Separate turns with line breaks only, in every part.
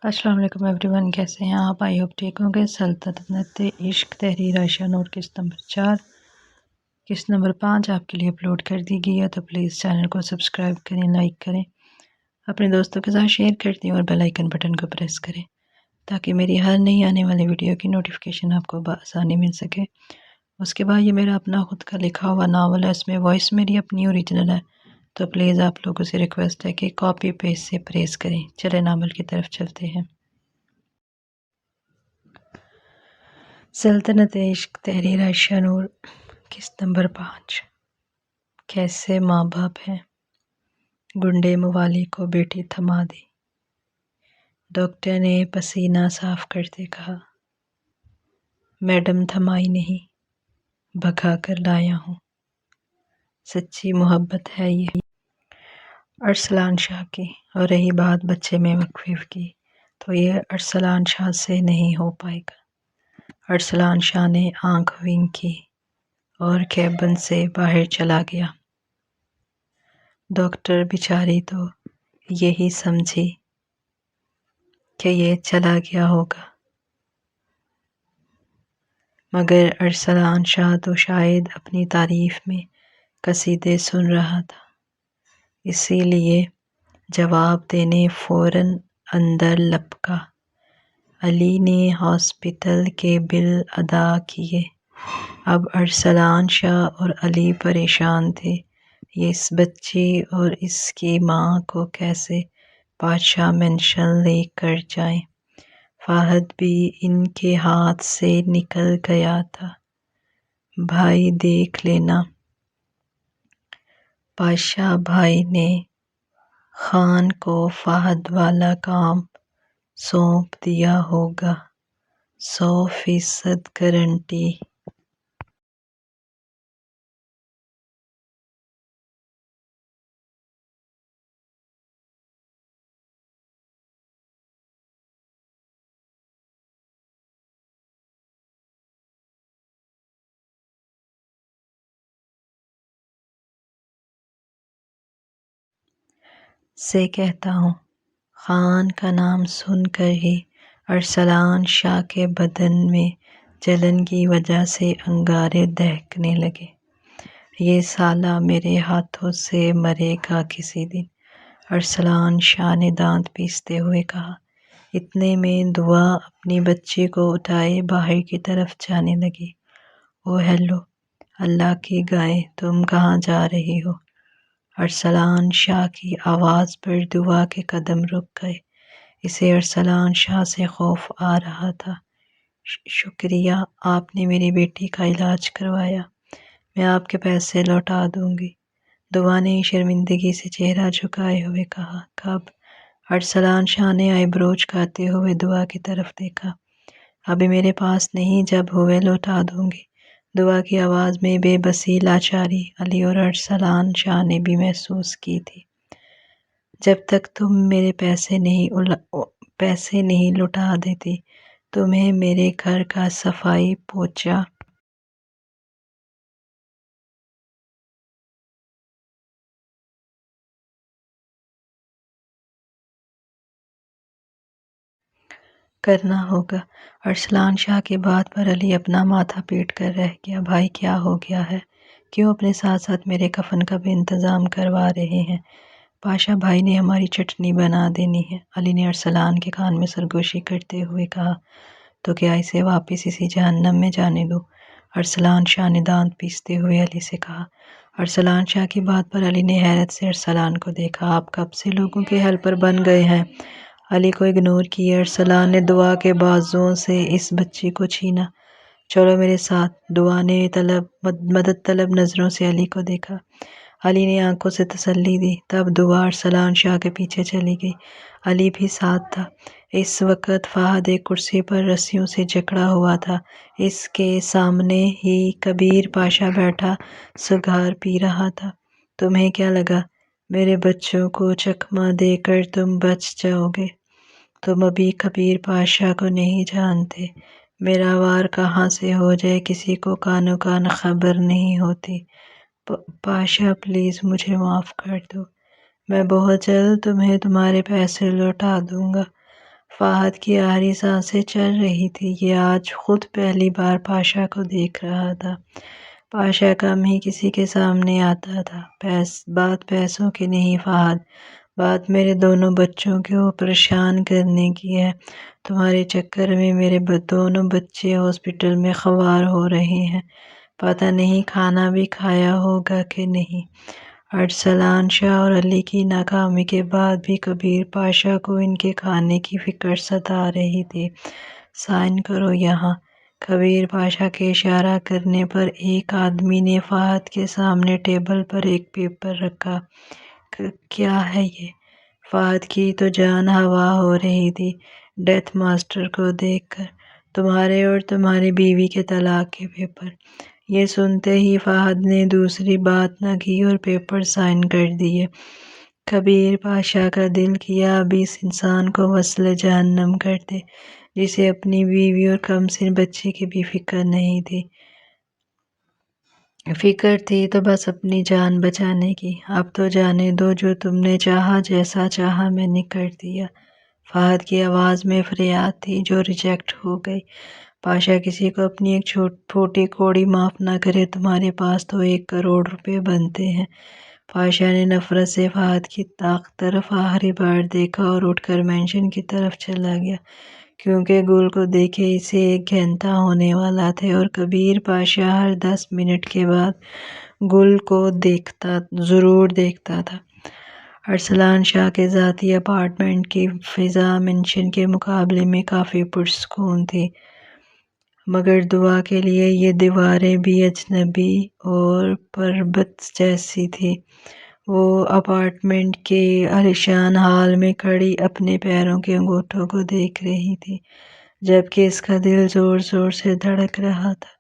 السلام علیکم every one, کیسے ہیں آپ؟ آئی ہوپ ٹھیک ہوں گے۔ سلطنت عشق تحریر عائشہ نور قسط نمبر 4 قسط نمبر 5 آپ کے لیے اپلوڈ کر دی گئی ہے، تو پلیز چینل کو سبسکرائب کریں، لائک کریں، اپنے دوستوں کے ساتھ شیئر کر دیں اور بیل آئیکن بٹن کو پریس کریں تاکہ میری ہر نئی آنے والی ویڈیو کی نوٹیفیکیشن آپ کو بآسانی مل سکے۔ اس کے بعد یہ میرا اپنا خود کا لکھا ہوا ناول ہے، اس میں وائس میری اپنی اوریجنل ہے، تو پلیز آپ لوگوں سے ریکویسٹ ہے کہ کاپی پیسٹ سے پریس کریں۔ چلے ناول کی طرف چلتے ہیں۔ سلطنت عشق تحریر عائشہ نور قسط نمبر 5 کیسے ماں باپ ہیں۔ گنڈے موالی کو بیٹی تھما دی۔ ڈاکٹر نے پسینہ صاف کرتے کہا، میڈم تھمائی نہیں، بھگا کر لایا ہوں۔ سچی محبت ہے یہ ارسلان شاہ کی، اور رہی بات بچے میں وقف کی تو یہ ارسلان شاہ سے نہیں ہو پائے گا۔ ارسلان شاہ نے آنکھ ونک کی اور کیبن سے باہر چلا گیا۔ ڈاکٹر بیچاری تو یہی سمجھی کہ یہ چلا گیا ہوگا، مگر ارسلان شاہ تو شاید اپنی تعریف میں قصیدے سن رہا تھا، اسی لیے جواب دینے فوراً اندر لپکا۔ علی نے ہاسپٹل کے بل ادا کیے۔ اب ارسلان شاہ اور علی پریشان تھے، یہ اس بچی اور اس کی ماں کو کیسے بادشاہ مینشن لے کر جائیں۔ فہد بھی ان کے ہاتھ سے نکل گیا تھا۔ بھائی دیکھ لینا، بادشاہ بھائی نے خان کو فہد والا کام سونپ دیا ہوگا، 100% گارنٹی۔ سے کہتا ہوں۔ خان کا نام سن کر ہی ارسلان شاہ کے بدن میں جلن کی وجہ سے انگارے دہکنے لگے۔ یہ سالہ میرے ہاتھوں سے مرے گا کسی دن، ارسلان شاہ نے دانت پیستے ہوئے کہا۔ اتنے میں دعا اپنی بچی کو اٹھائے باہر کی طرف جانے لگی۔ او ہیلو، اللہ کی گائے، تم کہاں جا رہی ہو؟ ارسلان شاہ کی آواز پر دعا کے قدم رک گئے۔ اسے ارسلان شاہ سے خوف آ رہا تھا۔ شکریہ، آپ نے میری بیٹی کا علاج کروایا، میں آپ کے پیسے لوٹا دوں گی۔ دعا نے شرمندگی سے چہرہ جھکائے ہوئے کہا۔ کب؟ ارسلان شاہ نے آئی برو جھکاتے ہوئے دعا کی طرف دیکھا۔ ابھی میرے پاس نہیں، جب ہوئے لوٹا دوں گی۔ دعا کی آواز میں بے بسی لاچاری علی اور ارسلان شاہ نے بھی محسوس کی تھی۔ جب تک تم میرے پیسے نہیں لوٹا دیتی، تمہیں میرے گھر کا صفائی پوچھا کرنا ہوگا۔ ارسلان شاہ کی بات پر علی اپنا ماتھا پیٹ کر رہ گیا۔ بھائی کیا ہو گیا ہے؟ کیوں اپنے ساتھ ساتھ میرے کفن کا بھی انتظام کروا رہے ہیں؟ پاشا بھائی نے ہماری چٹنی بنا دینی ہے، علی نے ارسلان کے کان میں سرگوشی کرتے ہوئے کہا۔ تو کیا اسے واپس اسی جہنم میں جانے دو؟ ارسلان شاہ نے دانت پیستے ہوئے علی سے کہا۔ ارسلان شاہ کی بات پر علی نے حیرت سے ارسلان کو دیکھا۔ آپ کب سے لوگوں کے ہیلپر بن گئے ہیں؟ علی کو اگنور کیے ارسلان نے دعا کے بازوؤں سے اس بچی کو چھینا۔ چلو میرے ساتھ، دعا نے مدد طلب نظروں سے علی کو دیکھا۔ علی نے آنکھوں سے تسلی دی، تب دعا ارسلان شاہ کے پیچھے چلی گئی۔ علی بھی ساتھ تھا۔ اس وقت فہد ایک کرسی پر رسیوں سے جکڑا ہوا تھا، اس کے سامنے ہی کبیر پاشا بیٹھا سگار پی رہا تھا۔ تمہیں کیا لگا میرے بچوں کو چکمہ دے کر تم بچ جاؤ گے؟ تم ابھی کبیر پاشا کو نہیں جانتے، میرا وار کہاں سے ہو جائے کسی کو کانو کان خبر نہیں ہوتی۔ پاشا پلیز مجھے معاف کر دو، میں بہت جلد تمہیں تمہارے پیسے لوٹا دوں گا۔ فہد کی آہری سانسیں چل رہی تھی۔ یہ آج خود پہلی بار پاشا کو دیکھ رہا تھا۔ پاشا کم ہی کسی کے سامنے آتا تھا۔ بات پیسوں کی نہیں فہد، بات میرے دونوں بچوں کو پریشان کرنے کی ہے۔ تمہارے چکر میں میرے دونوں بچے ہاسپٹل میں خوار ہو رہے ہیں، پتہ نہیں کھانا بھی کھایا ہوگا کہ نہیں۔ ارسلان شاہ اور علی کی ناکامی کے بعد بھی کبیر پاشا کو ان کے کھانے کی فکر ستا رہی تھی۔ سائن کرو یہاں۔ کبیر پاشا کے اشارہ کرنے پر ایک آدمی نے فہد کے سامنے ٹیبل پر ایک پیپر رکھا۔ کیا ہے یہ؟ فہد کی تو جان ہوا ہو رہی تھی ڈیتھ ماسٹر کو دیکھ کر۔ تمہارے اور تمہاری بیوی کے طلاق کے پیپر۔ یہ سنتے ہی فہد نے دوسری بات نہ کی اور پیپر سائن کر دیے۔ کبیر پاشا کا دل کیا اب اس انسان کو وصل جہنم کر دے جسے اپنی بیوی اور کمسن بچے کی بھی فکر نہیں تھی۔ فکر تھی تو بس اپنی جان بچانے کی۔ اب تو جانے دو، جو تم نے چاہا، جیسا چاہا میں نے کر دیا۔ فہد کی آواز میں فریاد تھی جو ریجیکٹ ہو گئی۔ پاشا کسی کو اپنی ایک پھوٹی کوڑی معاف نہ کرے، تمہارے پاس تو 1 کروڑ روپے بنتے ہیں۔ پاشا نے نفرت سے فہد کی طرف آخری بار دیکھا اور اٹھ کر مینشن کی طرف چلا گیا، کیونکہ گل کو دیکھے اسے 1 گھنٹہ ہونے والا تھا اور کبیر پاشا ہر 10 منٹ کے بعد گل کو ضرور دیکھتا تھا۔ ارسلان شاہ کے ذاتی اپارٹمنٹ کی فضا مینشن کے مقابلے میں کافی پرسکون تھی، مگر دعا کے لیے یہ دیواریں بھی اجنبی اور پربت جیسی تھیں۔ وہ اپارٹمنٹ کے عالیشان ہال میں کھڑی اپنے پیروں کے انگوٹھوں کو دیکھ رہی تھی، جبکہ اس کا دل زور زور سے دھڑک رہا تھا۔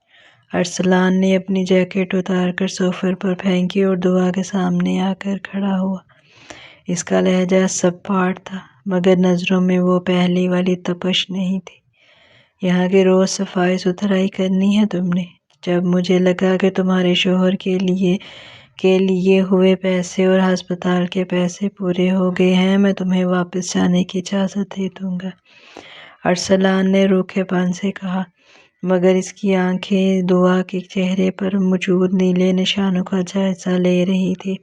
ارسلان نے اپنی جیکٹ اتار کر صوفے پر پھینکی اور دعا کے سامنے آ کر کھڑا ہوا۔ اس کا لہجہ سپاٹ تھا، مگر نظروں میں وہ پہلی والی تپش نہیں تھی۔ یہاں کی روز صفائی ستھرائی کرنی ہے تم نے؟ جب مجھے لگا کہ تمہارے شوہر کے لیے ہوئے پیسے اور ہسپتال کے پیسے پورے ہو گئے ہیں، میں تمہیں واپس جانے کی اجازت دے دوں گا، ارسلان نے روکھے پن سے کہا، مگر اس کی آنکھیں دعا کے چہرے پر موجود نیلے نشانوں کا جائزہ لے رہی تھی۔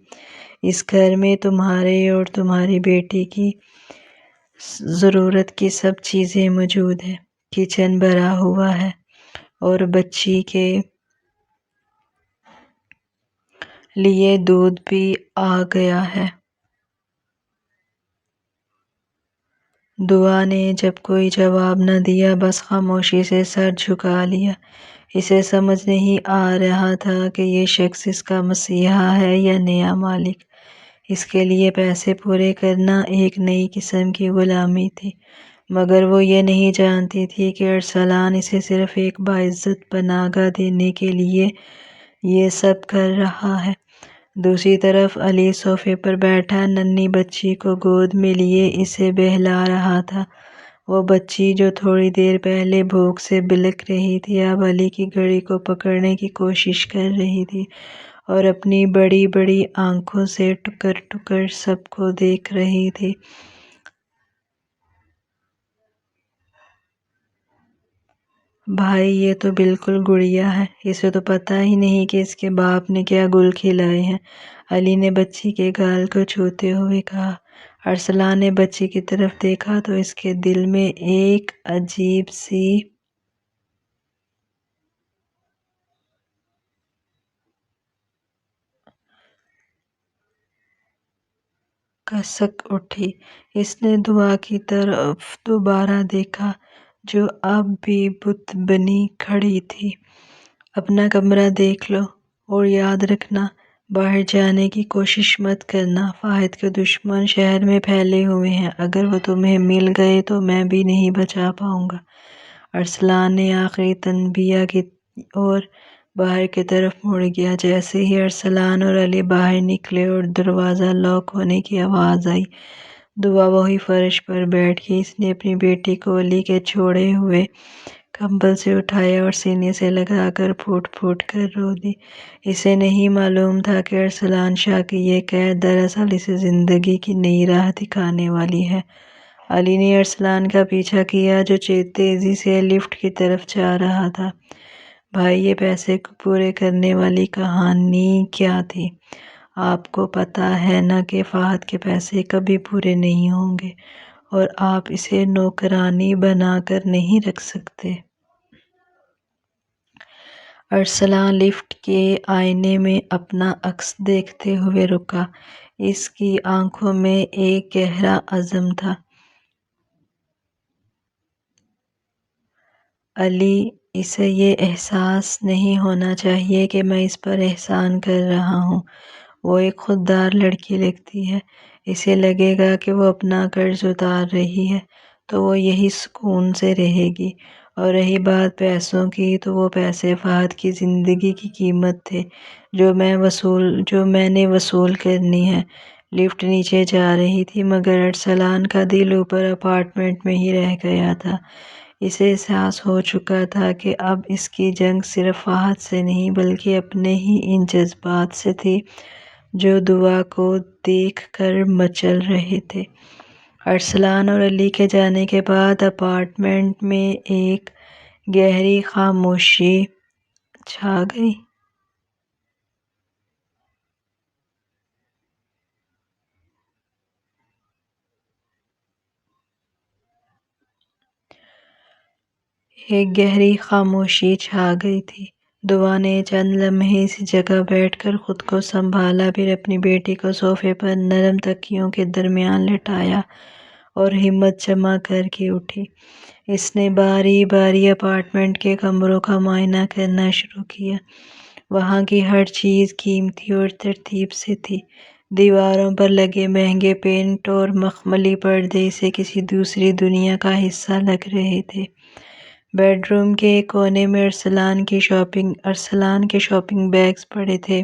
اس گھر میں تمہارے اور تمہاری بیٹی کی ضرورت کی سب چیزیں موجود ہیں۔ کچن بھرا ہوا ہے اور بچی کے لیے دودھ بھی آ گیا ہے۔ دعا نے جب کوئی جواب نہ دیا، بس خاموشی سے سر جھکا لیا۔ اسے سمجھ نہیں آ رہا تھا کہ یہ شخص اس کا مسیحا ہے یا نیا مالک۔ اس کے لیے پیسے پورے کرنا ایک نئی قسم کی غلامی تھی، مگر وہ یہ نہیں جانتی تھی کہ ارسلان اسے صرف ایک باعزت پناہ گاہ دینے کے لیے یہ سب کر رہا ہے۔ دوسری طرف علی صوفے پر بیٹھا ننھی بچی کو گود میں لیے اسے بہلا رہا تھا۔ وہ بچی جو تھوڑی دیر پہلے بھوک سے بلک رہی تھی، اب علی کی گھڑی کو پکڑنے کی کوشش کر رہی تھی اور اپنی بڑی بڑی آنکھوں سے ٹکر ٹکر سب کو دیکھ رہی تھی۔ بھائی، یہ تو بالکل گڑیا ہے، اسے تو پتہ ہی نہیں کہ اس کے باپ نے کیا گل کھلائے ہیں، علی نے بچی کے گال کو چھوتے ہوئے کہا۔ ارسلان نے بچی کی طرف دیکھا تو اس کے دل میں ایک عجیب سی کسک اٹھی۔ اس نے دعا کی طرف دوبارہ دیکھا جو اب بھی بت بنی کھڑی تھی۔ اپنا کمرہ دیکھ لو اور یاد رکھنا، باہر جانے کی کوشش مت کرنا۔ فہد کے دشمن شہر میں پھیلے ہوئے ہیں، اگر وہ تمہیں مل گئے تو میں بھی نہیں بچا پاؤں گا۔ ارسلان نے آخری تنبیہ کی اور باہر کی طرف مڑ گیا۔ جیسے ہی ارسلان اور علی باہر نکلے اور دروازہ لاک ہونے کی آواز آئی، دعا وہی فرش پر بیٹھ گئی۔ اس نے اپنی بیٹی کو علی کے چھوڑے ہوئے کمبل سے اٹھایا اور سینے سے لگا کر پھوٹ پھوٹ کر رو دی۔ اسے نہیں معلوم تھا کہ ارسلان شاہ کی یہ قید دراصل اسے زندگی کی نئی راہ دکھانے والی ہے۔ علی نے ارسلان کا پیچھا کیا جو تیزی سے لفٹ کی طرف جا رہا تھا۔ بھائی، یہ پیسے کو پورے کرنے والی کہانی کیا تھی؟ آپ کو پتہ ہے نا کہ فہد کے پیسے کبھی پورے نہیں ہوں گے اور آپ اسے نوکرانی بنا کر نہیں رکھ سکتے۔ ارسلان لفٹ کے آئینے میں اپنا عکس دیکھتے ہوئے رکا۔ اس کی آنکھوں میں ایک گہرا عزم تھا۔ علی، اسے یہ احساس نہیں ہونا چاہیے کہ میں اس پر احسان کر رہا ہوں۔ وہ ایک خوددار لڑکی لگتی ہے۔ اسے لگے گا کہ وہ اپنا قرض اتار رہی ہے تو وہ یہی سکون سے رہے گی، اور رہی بات پیسوں کی تو وہ پیسے فہد کی زندگی کی قیمت تھے جو میں نے وصول کرنی ہے۔ لفٹ نیچے جا رہی تھی مگر ارسلان کا دل اوپر اپارٹمنٹ میں ہی رہ گیا تھا۔ اسے احساس ہو چکا تھا کہ اب اس کی جنگ صرف فہد سے نہیں بلکہ اپنے ہی ان جذبات سے تھی جو دعا کو دیکھ کر مچل رہے تھے۔ ارسلان اور علی کے جانے کے بعد اپارٹمنٹ میں ایک گہری خاموشی چھا گئی۔ تھی۔ دعا نے چند لمحے اسی جگہ بیٹھ کر خود کو سنبھالا، پھر اپنی بیٹی کو صوفے پر نرم تکیوں کے درمیان لٹایا اور ہمت جمع کر کے اٹھی۔ اس نے باری باری اپارٹمنٹ کے کمروں کا معائنہ کرنا شروع کیا۔ وہاں کی ہر چیز قیمتی اور ترتیب سے تھی۔ دیواروں پر لگے مہنگے پینٹ اور مخملی پردے اسے کسی دوسری دنیا کا حصہ لگ رہے تھے۔ بیڈ روم کے ایک کونے میں ارسلان کے شاپنگ بیگز پڑے تھے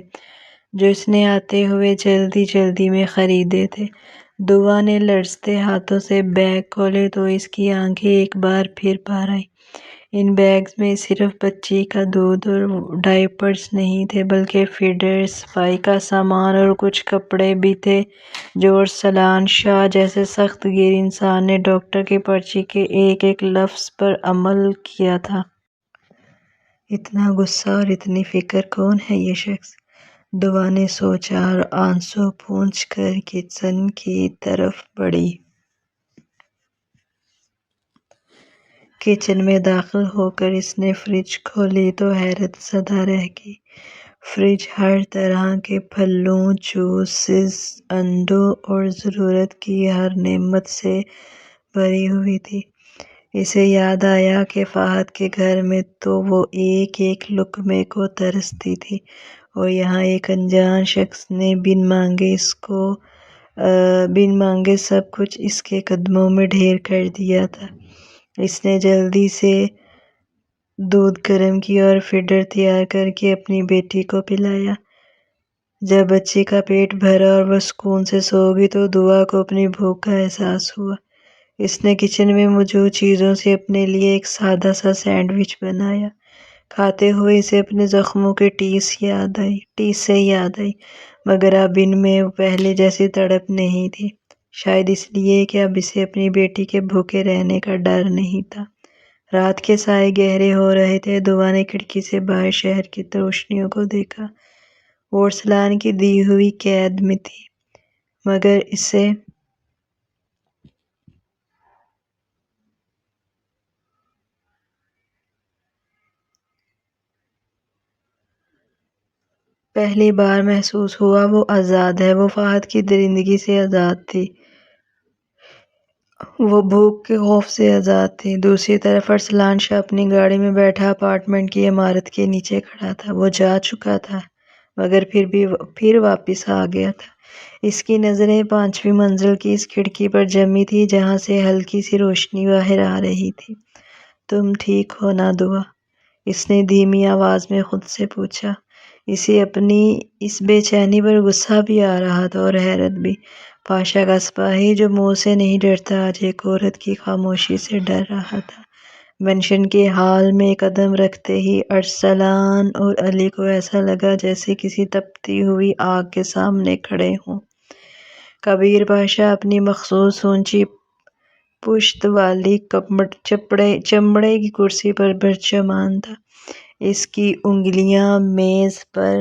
جو اس نے آتے ہوئے جلدی میں خریدے تھے۔ دعا نے لرزتے ہاتھوں سے بیگ کھولے تو اس کی آنکھیں ایک بار پھر بھر آئیں۔ ان بیگز میں صرف بچی کا دودھ اور ڈائپرز نہیں تھے بلکہ فیڈر، صفائی کا سامان اور کچھ کپڑے بھی تھے جو ارسلان شاہ جیسے سخت گیر انسان نے ڈاکٹر کی پرچی کے ایک ایک لفظ پر عمل کیا تھا۔ اتنا غصہ اور اتنی فکر کون ہے یہ شخص؟ دعا نے سوچا اور آنسو پونچھ کر کچن کی طرف بڑھی۔ کچن میں داخل ہو کر اس نے فریج کھولی تو حیرت زدہ رہ گئی۔ فریج ہر طرح کے پھلوں، جوسز، انڈوں اور ضرورت کی ہر نعمت سے بھری ہوئی تھی۔ اسے یاد آیا کہ فہد کے گھر میں تو وہ ایک ایک لقمے کو ترستی تھی اور یہاں ایک انجان شخص نے بن مانگے سب کچھ اس کے قدموں میں ڈھیر کر دیا تھا۔ اس نے جلدی سے دودھ گرم کیا اور فیڈر تیار کر کے اپنی بیٹی کو پلایا۔ جب بچی کا پیٹ بھرا اور وہ سکون سے سو گئی تو دعا کو اپنی بھوک کا احساس ہوا۔ اس نے کچن میں موجود چیزوں سے اپنے لیے ایک سادہ سا سینڈوچ بنایا۔ کھاتے ہوئے اسے اپنے زخموں کی ٹیس سے یاد آئی مگر اب ان میں پہلے جیسی تڑپ نہیں تھی، شاید اس لیے کہ اب اسے اپنی بیٹی کے بھوکے رہنے کا ڈر نہیں تھا۔ رات کے سائے گہرے ہو رہے تھے۔ دعا نے کھڑکی سے باہر شہر کی روشنیوں کو دیکھا۔ وہ ارسلان کی دی ہوئی قید میں تھی مگر اسے پہلی بار محسوس ہوا وہ آزاد ہے۔ وہ فہد کی درندگی سے آزاد تھی، وہ بھوک کے خوف سے آزاد تھی۔ دوسری طرف ارسلان شاہ اپنی گاڑی میں بیٹھا اپارٹمنٹ کی عمارت کے نیچے کھڑا تھا۔ وہ جا چکا تھا مگر پھر واپس آ گیا تھا۔ اس کی نظریں 5ویں منزل کی اس کھڑکی پر جمی تھیں جہاں سے ہلکی سی روشنی باہر آ رہی تھی۔ تم ٹھیک ہو نا دعا؟ اس نے دھیمی آواز میں خود سے پوچھا۔ اسے اپنی اس بے چینی پر غصہ بھی آ رہا تھا اور حیرت بھی۔ پاشا کا سپاہی جو منہ سے نہیں ڈرتا آج ایک عورت کی خاموشی سے ڈر رہا تھا۔ مینشن کے ہال میں قدم رکھتے ہی ارسلان اور علی کو ایسا لگا جیسے کسی تپتی ہوئی آگ کے سامنے کھڑے ہوں۔ کبیر پاشا اپنی مخصوص اونچی پشت والی چمڑے کی کرسی پر برچمان تھا۔ اس کی انگلیاں میز پر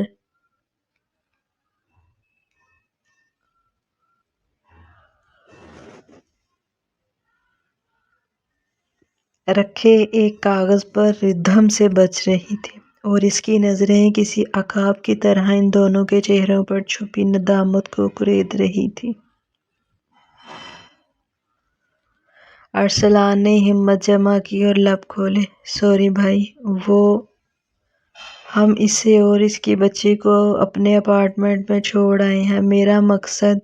رکھے ایک کاغذ پر ردھم سے بج رہی تھی اور اس کی نظریں کسی عقاب کی طرح ان دونوں کے چہروں پر چھپی ندامت کو کورید رہی تھیں۔ ارسلان نے ہمت جمع کی اور لب کھولے۔ سوری بھائی، ہم اسے اور اس کی بچی کو اپنے اپارٹمنٹ میں چھوڑ آئے ہیں۔ میرا مقصد…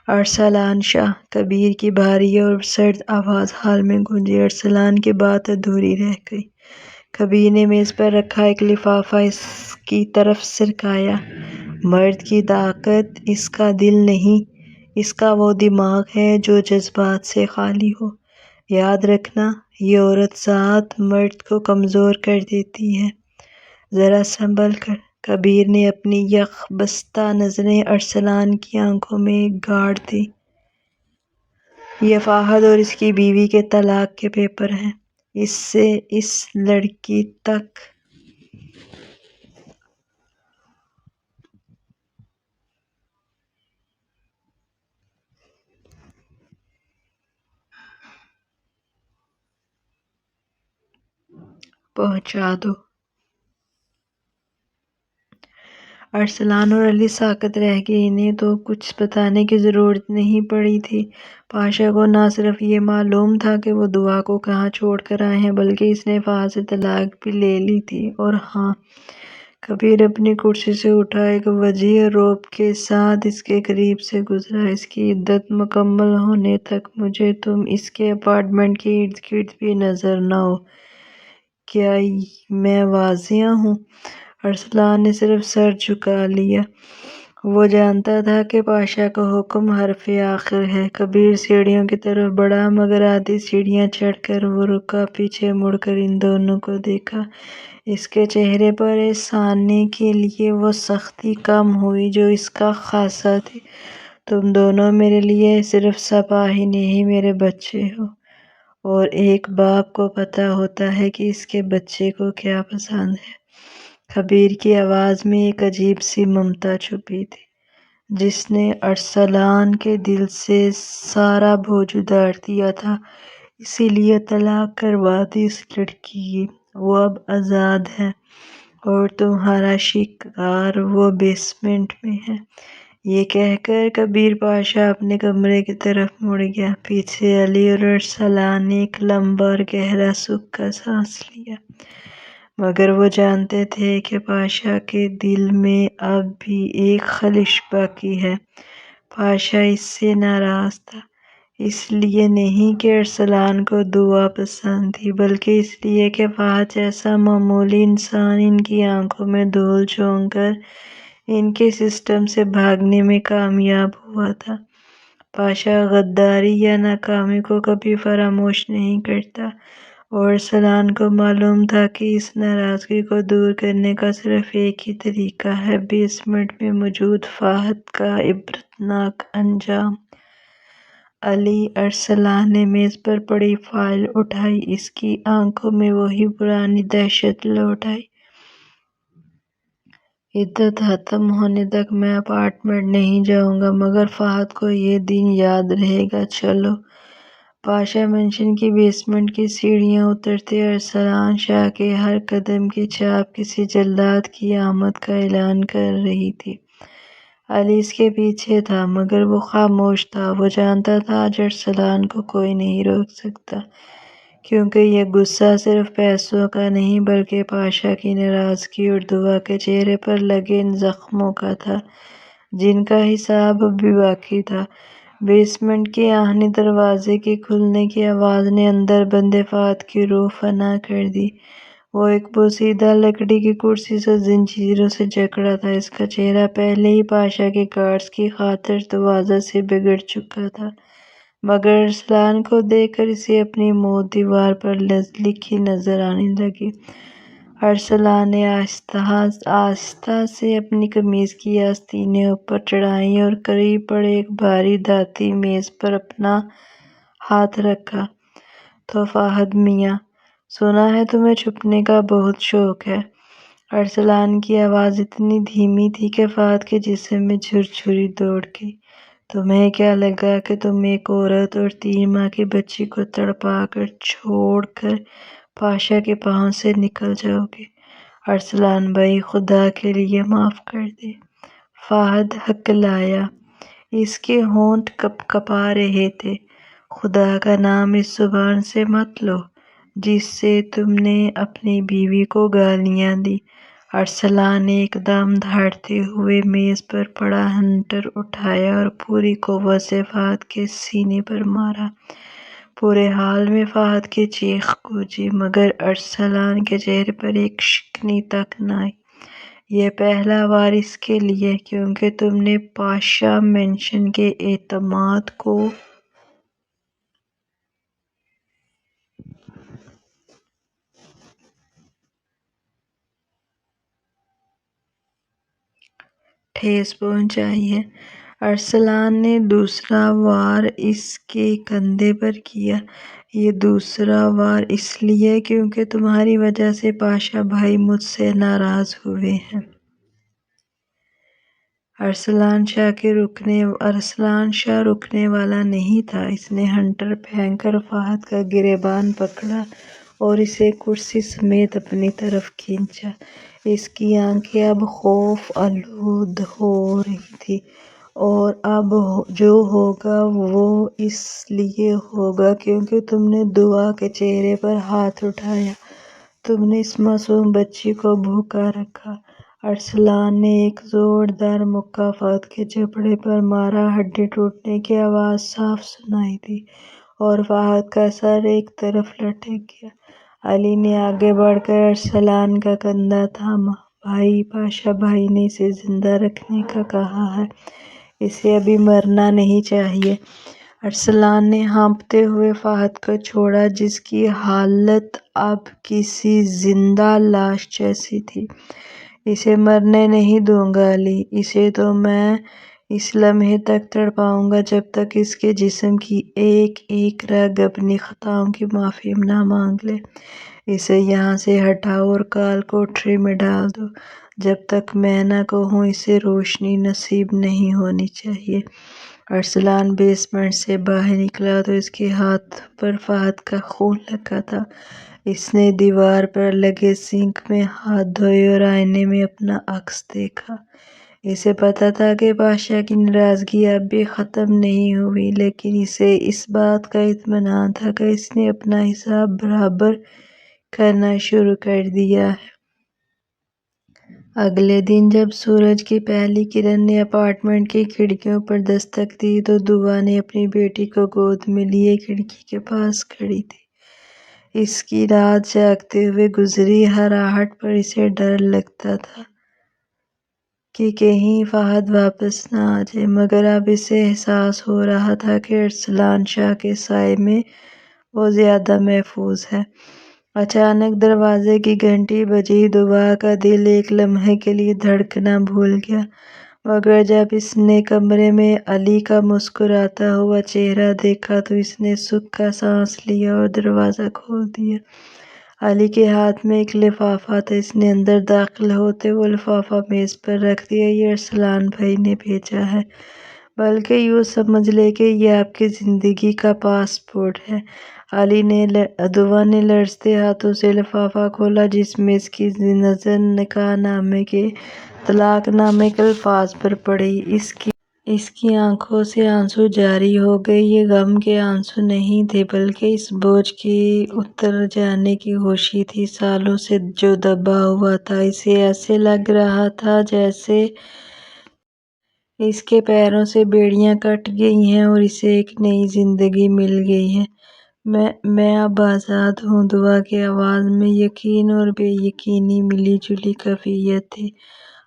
ارسلان شاہ، کبیر کی بھاری اور سرد آواز حال میں گونجی۔ ارسلان کی بات ادھوری رہ گئی۔ کبیر نے میز پر رکھا ایک لفافہ اس کی طرف سرکایا۔ مرد کی طاقت اس کا دل نہیں، اس کا وہ دماغ ہے جو جذبات سے خالی ہو۔ یاد رکھنا، یہ عورت ذات مرد کو کمزور کر دیتی ہے۔ ذرا سنبھل کر۔ کبیر نے اپنی یک بستہ نظریں ارسلان کی آنکھوں میں گاڑ دیں۔ یہ فہد اور اس کی بیوی کے طلاق کے پیپر ہیں۔ اس سے اس لڑکی تک پہنچا دو۔ ارسلان اور علی ساکت رہ گئے۔ انہیں تو کچھ بتانے کی ضرورت نہیں پڑی تھی۔ پاشا کو نہ صرف یہ معلوم تھا کہ وہ دعا کو کہاں چھوڑ کر آئے ہیں بلکہ اس نے فہد سے طلاق بھی لے لی تھی۔ اور ہاں، کبیر اپنی کرسی سے اٹھا، ایک وجیح رعب کے ساتھ اس کے قریب سے گزرا۔ اس کی عدت مکمل ہونے تک مجھے تم اس کے اپارٹمنٹ کے ارد گرد بھی نظر نہ ہو۔ کیا میں واضح ہوں؟ ارسلان نے صرف سر جھکا لیا۔ وہ جانتا تھا کہ پاشا کا حکم حرف آخر ہے۔ کبیر سیڑھیوں کی طرف بڑھا مگر آدھی سیڑھیاں چڑھ کر وہ رکا۔ پیچھے مڑ کر ان دونوں کو دیکھا۔ اس کے چہرے پر احسانے کے لیے وہ سختی کم ہوئی جو اس کا خاصہ تھی۔ تم دونوں میرے لیے صرف سپاہی نہیں، میرے بچے ہو۔ اور ایک باپ کو پتہ ہوتا ہے کہ اس کے بچے کو کیا پسند ہے۔ کبیر کی آواز میں ایک عجیب سی ممتا چھپی تھی جس نے ارسلان کے دل سے سارا بوجھ اتار دیا تھا۔ اسی لیے طلاق کروا دی اس لڑکی کی۔ وہ اب آزاد ہے اور تمہارا شکار وہ بیسمنٹ میں ہے۔ یہ کہہ کر کبیر پاشا اپنے کمرے کی طرف مڑ گیا۔ پیچھے علی اور ارسلان نے ایک لمبا اور گہرا سکھ کا سانس لیا، مگر وہ جانتے تھے کہ پاشا کے دل میں اب بھی ایک خلش باقی ہے۔ پاشا اس سے ناراض تھا، اس لیے نہیں کہ ارسلان کو دعا پسند تھی بلکہ اس لیے کہ فہد جیسا معمولی انسان ان کی آنکھوں میں دھول جھونک کر ان کے سسٹم سے بھاگنے میں کامیاب ہوا تھا۔ پاشا غداری یا ناکامی کو کبھی فراموش نہیں کرتا اور ارسلان کو معلوم تھا کہ اس ناراضگی کو دور کرنے کا صرف ایک ہی طریقہ ہے، بیسمنٹ میں موجود فہد کا عبرتناک انجام۔ علی، ارسلان نے میز پر پڑی فائل اٹھائی۔ اس کی آنکھوں میں وہی پرانی دہشت لوٹ آئی۔ عدت ختم ہونے تک میں اپارٹمنٹ نہیں جاؤں گا، مگر فہد کو یہ دن یاد رہے گا۔ چلو۔ پاشا مینشن کی بیسمنٹ کی سیڑھیاں اترتے ارسلان شاہ کے ہر قدم کی چاپ کسی جلاد کی آمد کا اعلان کر رہی تھی۔ علی اس کے پیچھے تھا مگر وہ خاموش تھا۔ وہ جانتا تھا آج ارسلان کو کوئی نہیں روک سکتا، کیونکہ یہ غصہ صرف پیسوں کا نہیں بلکہ پاشا کی ناراضگی اور دعا کے چہرے پر لگے ان زخموں کا تھا جن کا حساب اب بھی باقی تھا۔ بیسمنٹ کے آہنی دروازے کی کھلنے کی آواز نے اندر بندے فہد کی روح فنا کر دی۔ وہ ایک بوسیدہ لکڑی کی کرسی سے زنجیروں سے جکڑا تھا۔ اس کا چہرہ پہلے ہی پاشا کے گارڈز کی خاطر تواضع سے بگڑ چکا تھا، مگر ارسلان کو دیکھ کر اسے اپنی موت دیوار پر لکھی نظر آنے لگی۔ ارسلان نے آہستہ سے اپنی قمیض کی آستینیں اوپر چڑھائیں اور قریب پڑے ایک بھاری دھاتی میز پر اپنا ہاتھ رکھا۔ تو فہد میاں، سنا ہے تمہیں چھپنے کا بہت شوق ہے۔ ارسلان کی آواز اتنی دھیمی تھی کہ فہد کے جسم میں جھرجھری دوڑ گئی۔ تمہیں کیا لگا کہ تم ایک عورت اور 3 ماہ کی بچی کو تڑپا کر چھوڑ کر پاشا کے پاؤں سے نکل جاؤ گے؟ ارسلان بھائی، خدا کے لیے معاف کر دے۔ فہد ہکلایا۔ اس کے ہونٹ کپ کپا رہے تھے۔ خدا کا نام اس زبان سے مت لو جس سے تم نے اپنی بیوی کو گالیاں دی۔ ارسلان نے ایک دم دھاڑتے ہوئے میز پر پڑا ہنٹر اٹھایا اور پوری قوت سے فہد کے سینے پر مارا۔ پورے حال میں فہد کی چیخ گونجی مگر ارسلان کے چہرے پر ایک شکنی تک نہ آئی۔ یہ پہلا وار اس کے لیے کیونکہ تم نے پاشا مینشن کے اعتماد کو ٹھیس پہنچائی ہے۔ ارسلان نے دوسرا وار اس کے کندھے پر کیا۔ یہ دوسرا وار اس لیے کیونکہ تمہاری وجہ سے پاشا بھائی مجھ سے ناراض ہوئے ہیں۔ ارسلان شاہ رکنے والا نہیں تھا۔ اس نے ہنٹر پھینک کر فہد کا گریبان پکڑا اور اسے کرسی سمیت اپنی طرف کھینچا۔ اس کی آنکھیں اب خوف آلود ہو رہی تھیں اور اب جو ہوگا وہ اس لیے ہوگا کیونکہ تم نے دعا کے چہرے پر ہاتھ اٹھایا۔ تم نے اس معصوم بچی کو بھوکا رکھا۔ ارسلان نے ایک زوردار مکہ فہد کے جبڑے پر مارا۔ ہڈی ٹوٹنے کی آواز صاف سنائی دی اور فہد کا سر ایک طرف لٹک گیا۔ علی نے آگے بڑھ کر ارسلان کا کندھا تھاما۔ بھائی، پاشا بھائی نے اسے زندہ رکھنے کا کہا ہے۔ اسے ابھی مرنا نہیں چاہیے۔ ارسلان نے ہانپتے ہوئے فہد کو چھوڑا جس کی حالت اب کسی زندہ لاش جیسی تھی۔ اسے مرنے نہیں دوں گا علی۔ اسے تو میں اس لمحے تک تڑپاؤں گا جب تک اس کے جسم کی ایک ایک رگ اپنی خطاؤں کی معافی نہ مانگ لے۔ اسے یہاں سے ہٹاؤ اور کال کوٹری میں ڈال دو۔ جب تک میں نہ کہوں اسے روشنی نصیب نہیں ہونی چاہیے۔ ارسلان بیسمنٹ سے باہر نکلا تو اس کے ہاتھ پر فہد کا خون لگا تھا۔ اس نے دیوار پر لگے سنک میں ہاتھ دھوئے اور آئینے میں اپنا عکس دیکھا۔ اسے پتا تھا کہ پاشا کی ناراضگی اب بھی ختم نہیں ہوئی لیکن اسے اس بات کا اطمینان تھا کہ اس نے اپنا حساب برابر کرنا شروع کر دیا ہے۔ اگلے دن جب سورج کی پہلی کرن نے اپارٹمنٹ کی کھڑکیوں پر دستک دی تو دعا نے اپنی بیٹی کو گود میں لیے کھڑکی کے پاس کھڑی تھی۔ اس کی رات جاگتے ہوئے گزری۔ ہر آہٹ پر اسے ڈر لگتا تھا کہ کہیں فہد واپس نہ آ جائے مگر اب اسے احساس ہو رہا تھا کہ ارسلان شاہ کے سائے میں وہ زیادہ محفوظ ہے۔ اچانک دروازے کی گھنٹی بجی۔ دعا کا دل ایک لمحے کے لیے دھڑکنا بھول گیا مگر جب اس نے کمرے میں علی کا مسکراتا ہوا چہرہ دیکھا تو اس نے سکھ کا سانس لیا اور دروازہ کھول دیا۔ علی کے ہاتھ میں ایک لفافہ تھا۔ اس نے اندر داخل ہوتے وہ لفافہ میز پر رکھ دیا۔ یہ ارسلان بھائی نے بھیجا ہے، بلکہ یوں سمجھ لے کہ یہ آپ کی زندگی کا پاسپورٹ ہے۔ دعا نے لرزتے ہاتھوں سے لفافہ کھولا جس میں اس کی نظر نکاح نامے کے طلاق نامے کے الفاظ پر پڑی۔ اس کی آنکھوں سے آنسو جاری ہو گئے۔ یہ غم کے آنسو نہیں تھے بلکہ اس بوجھ کے اتر جانے کی خوشی تھی سالوں سے جو دبا ہوا تھا۔ اسے ایسے لگ رہا تھا جیسے اس کے پیروں سے بیڑیاں کٹ گئی ہیں اور اسے ایک نئی زندگی مل گئی ہے۔ میں اب آزاد ہوں۔ دعا کی آواز میں یقین اور بے یقینی ملی جلی کیفیت تھی۔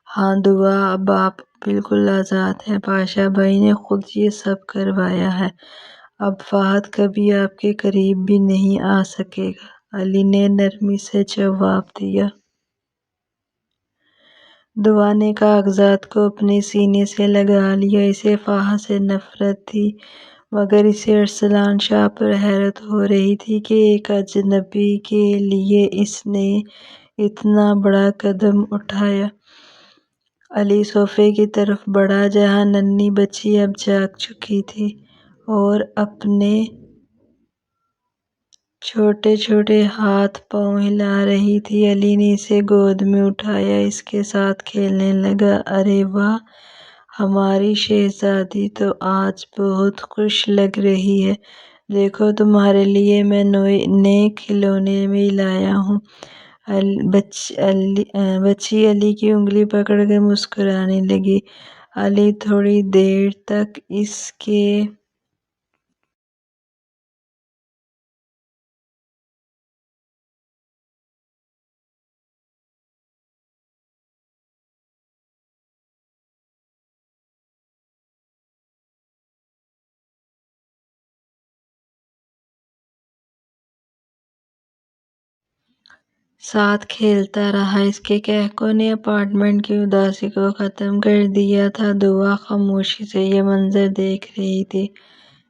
ہاں دعا، اب آپ بالکل آزاد ہیں۔ پاشا بھائی نے خود یہ سب کروایا ہے۔ اب فہد کبھی آپ کے قریب بھی نہیں آ سکے گا۔ علی نے نرمی سے جواب دیا۔ دعا نے کاغذات کو اپنے سینے سے لگا لیا۔ اسے فہد سے نفرت تھی، مگر اسے ارسلان شاہ پر حیرت ہو رہی تھی کہ ایک اجنبی کے لیے اس نے اتنا بڑا قدم اٹھایا۔ علی صوفے کی طرف بڑھا جہاں ننھی بچی اب جاگ چکی تھی اور اپنے چھوٹے چھوٹے ہاتھ پاؤں ہلا رہی تھی۔ علی نے اسے گود میں اٹھایا، اس کے ساتھ کھیلنے لگا۔ ارے واہ، ہماری شہزادی تو آج بہت خوش لگ رہی ہے، دیکھو تمہارے لیے میں نئے کھلونے بھی لایا ہوں۔ بچی علی کی انگلی پکڑ کر مسکرانے لگی۔ علی تھوڑی دیر تک اس کے ساتھ کھیلتا رہا۔ اس کے قہقہوں نے اپارٹمنٹ کی اداسی کو ختم کر دیا تھا۔ دعا خاموشی سے یہ منظر دیکھ رہی تھی۔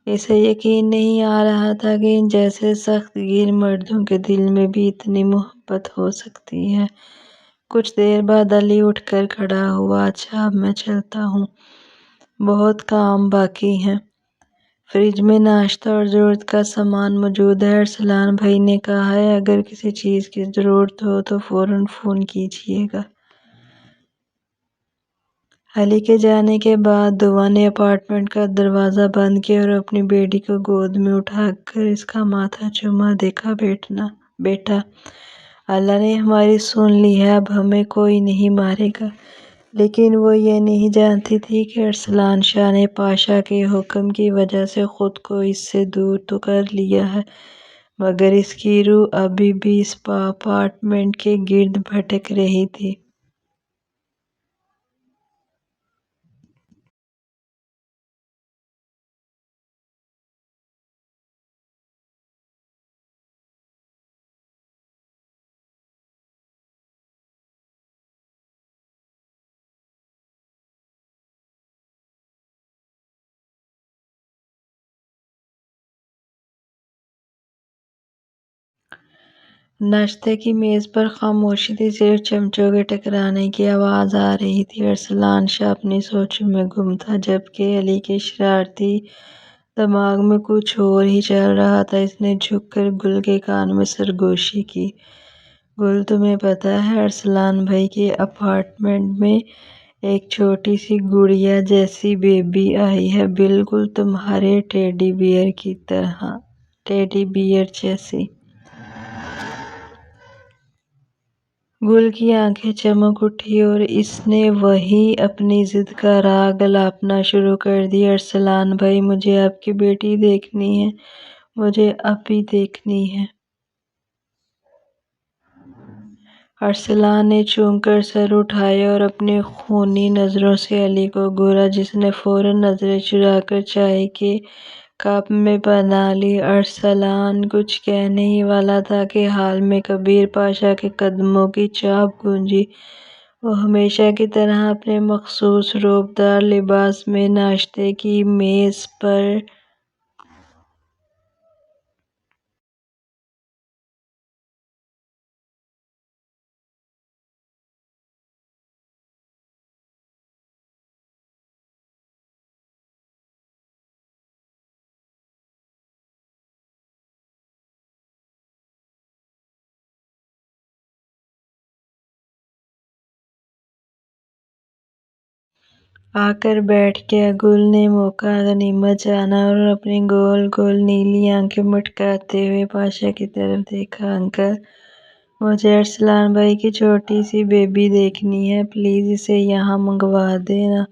اسے یقین نہیں آ رہا تھا کہ ان جیسے سخت گیر مردوں کے دل میں بھی اتنی محبت ہو سکتی ہے۔ کچھ دیر بعد علی اٹھ کر کھڑا ہوا۔ اچھا اب میں چلتا ہوں، بہت کام باقی ہے۔ فریج میں ناشتہ اور ضرورت کا سامان موجود ہے، ارسلان بھائی نے کہا ہے۔ اگر کسی چیز کی ضرورت ہو تو فوراً فون کیجیے گا۔ علی کے جانے کے بعد دعا نے اپارٹمنٹ کا دروازہ بند کیا اور اپنی بیٹی کو گود میں اٹھا کر اس کا ماتھا چوما۔ دیکھا بیٹا، اللہ نے ہماری سن لی ہے، اب ہمیں کوئی نہیں مارے گا۔ لیکن وہ یہ نہیں جانتی تھی کہ ارسلان شاہ نے پاشا کے حکم کی وجہ سے خود کو اس سے دور تو کر لیا ہے، مگر اس کی روح ابھی بھی اس اپارٹمنٹ کے گرد بھٹک رہی تھی۔ ناشتے کی میز پر خاموشی تھی، صرف چمچوں کے ٹکرانے کی آواز آ رہی تھی۔ ارسلان شاہ اپنی سوچوں میں گم تھا، جبکہ علی کے شرارتی دماغ میں کچھ اور ہی چل رہا تھا۔ اس نے جھک کر گل کے کان میں سرگوشی کی۔ گل، تمہیں پتہ ہے ارسلان بھائی کے اپارٹمنٹ میں ایک چھوٹی سی گڑیا جیسی بیبی آئی ہے، بالکل تمہارے ٹیڈی بیئر کی طرح، ٹیڈی بیئر جیسی۔ گل کی آنکھیں چمک اٹھی اور اس نے وہیں اپنی ضد کا راگ الاپنا شروع کر دیا۔ ارسلان بھائی، مجھے آپ کی بیٹی دیکھنی ہے، مجھے ابھی دیکھنی ہے۔ ارسلان نے چونک کر سر اٹھایا اور اپنی خونی نظروں سے علی کو گھورا، جس نے فوراً نظریں چرا کر چائے کے کپ میں بنا لی۔ ارسلان کچھ کہنے ہی والا تھا کہ حال میں کبیر پاشا کے قدموں کی چاپ گونجی۔ وہ ہمیشہ کی طرح اپنے مخصوص رعبدار لباس میں ناشتے کی میز پر آ کر بیٹھ گیا۔ گل نے موقع غنیمت جانا اور اپنی گول گول نیلی آنکھیں مٹکاتے ہوئے پاشا کی طرف دیکھا۔ انکل، مجھے ارسلان بھائی کی چھوٹی سی بیبی دیکھنی ہے، پلیز اسے یہاں منگوا دینا۔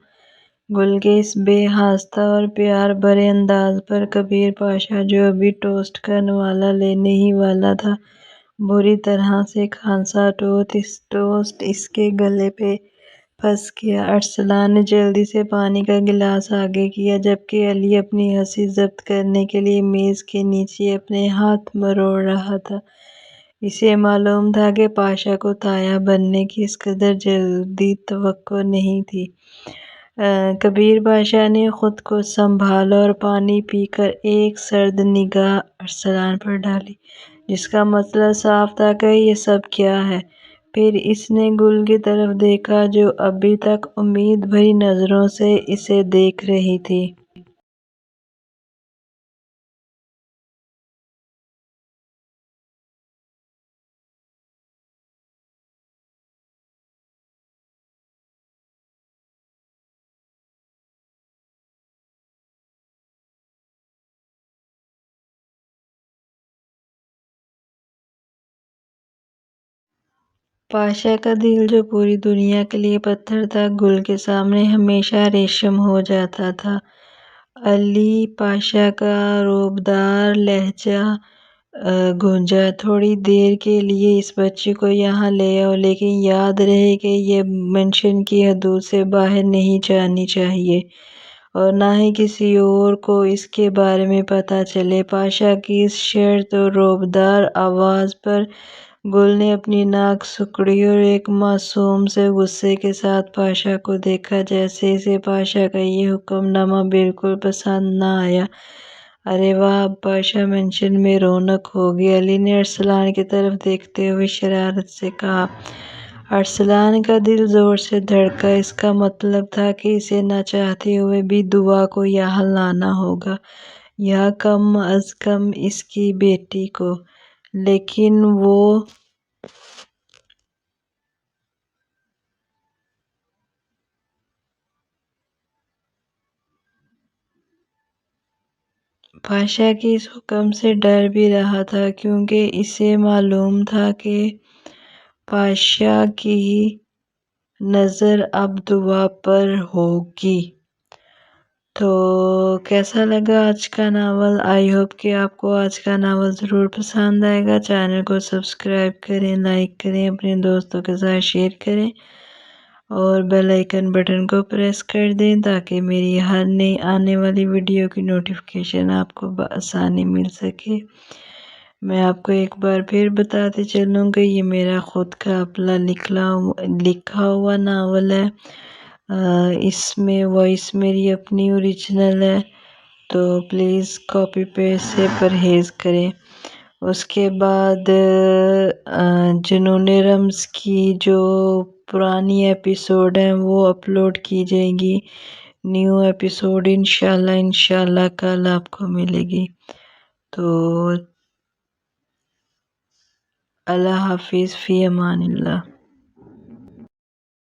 گل کے اس بے واسطہ اور پیار بھرے انداز پر کبیر پاشا، جو ابھی ٹوسٹ کا نوالہ لینے ہی والا تھا، بری طرح سے کھانسا۔ ٹوسٹ اس کے گلے پہ پھنس گیا۔ ارسلان نے جلدی سے پانی کا گلاس آگے کیا، جبکہ علی اپنی ہنسی ضبط کرنے کے لیے میز کے نیچے اپنے ہاتھ مروڑ رہا تھا۔ اسے معلوم تھا کہ پاشا کو تایا بننے کی اس قدر جلدی توقع نہیں تھی۔ کبیر پاشا نے خود کو سنبھالا اور پانی پی کر ایک سرد نگاہ ارسلان پر ڈالی، جس کا مطلب صاف تھا کہ یہ سب کیا ہے۔ پھر اس نے گل کی طرف دیکھا جو ابھی تک امید بھری نظروں سے اسے دیکھ رہی تھی۔ پاشا کا دل جو پوری دنیا کے لیے پتھر تھا، گل کے سامنے ہمیشہ ریشم ہو جاتا تھا۔ علی پاشا کا رعبدار لہجہ گونجا، تھوڑی دیر کے لیے اس بچی کو یہاں لے آؤ، لیکن یاد رہے کہ یہ مینشن کی حدود سے باہر نہیں جانی چاہیے اور نہ ہی کسی اور کو اس کے بارے میں پتہ چلے۔ پاشا کی اس شرط اور رعبدار آواز پر گل نے اپنی ناک سکیڑی اور ایک معصوم سے غصے کے ساتھ پاشا کو دیکھا، جیسے اسے پاشا کا یہ حکم نامہ بالکل پسند نہ آیا۔ ارے واہ، اب پاشا مینشن میں رونق ہوگی، علی نے ارسلان کی طرف دیکھتے ہوئے شرارت سے کہا۔ ارسلان کا دل زور سے دھڑکا، اس کا مطلب تھا کہ اسے نہ چاہتے ہوئے بھی دعا کو یہاں لانا ہوگا، یا کم از کم اس کی بیٹی کو۔ لیکن وہ پاشا کے اس حکم سے ڈر بھی رہا تھا، کیونکہ اسے معلوم تھا کہ پاشا کی نظر اب دعا پر ہوگی۔ تو کیسا لگا آج کا ناول؟ آئی ہوپ کہ آپ کو آج کا ناول ضرور پسند آئے گا۔ چینل کو سبسکرائب کریں، لائک کریں، اپنے دوستوں کے ساتھ شیئر کریں اور بیل آئیکن بٹن کو پریس کر دیں تاکہ میری ہر نئی آنے والی ویڈیو کی نوٹیفیکیشن آپ کو بآسانی مل سکے۔ میں آپ کو ایک بار پھر بتاتے چلوں کہ یہ میرا خود کا اپنا لکھا ہوا ناول ہے۔ اس میں وائس میری اپنی اوریجنل ہے، تو پلیز کاپی پیسٹ سے پرہیز کریں۔ اس کے بعد جنون رمز کی جو پرانی ایپیسوڈ ہیں وہ اپلوڈ کی جائیں گی۔ نیو ایپیسوڈ انشاءاللہ کل آپ کو ملے گی۔ تو اللہ حافظ، فی امان اللہ۔